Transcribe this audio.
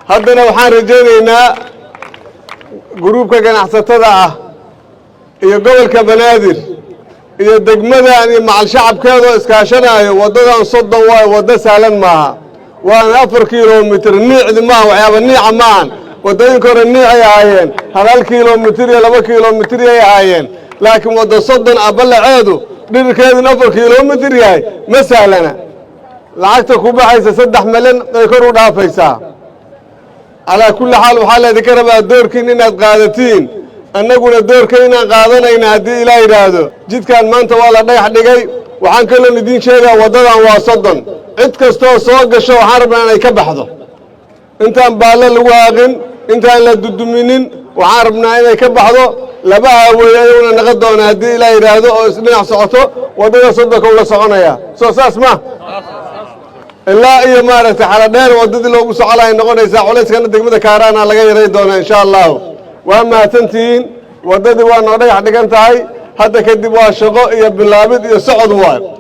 haddana waxaan rajaynaynaa gruubka ganacsatada ah iyo gobolka banaadir iyo degmadan iyo macal shacabkeeda oo iskaashanayo wadadan 30 waa wada saalan maaha waana 4 kiiloomitir niicdi maaha waxyaaba niica maahan wadooyinka hore niic ay ahaayeen 1 kiiloomitir iyo 2 kiiloomitir ay ahaayeen laakiin wada 30 abalaceedu dhirkeeduna 4 kiiloomitir yahay ma sahlana lacagta ku baxaysa 3 milyan ay kor u dhaafaysaa ala kulli xaal waxa la idin rabaa doorkiin inaad qaadatiin annaguna doorkayna qaadanayna hadii ilaahay yiraahdo jidkan maanta waa la dhagax dhigay waxaan kale idin sheegaa wadadan waa 30 cid kasto soo gasho waxaan rabnaa inay ka baxdo intaan baala lagu haaqin intaan la duduminin waxaan rabnaa inay ka baxdo laba haweenayna naga doona hadii ilaahay yiraahdo oo isdhinac socoto wadada 30 la soconaya soo saas ma ilaa iyo maaragtay xala dheer wadadii loogu socolay noqonaysa culayskana degmada Kaarana laga yaray doona insha Allah waa maatantiin wadadii waa noo dhagax dhigan tahay hadda kadib waa shaqo iyo bilaabid iyo socod waay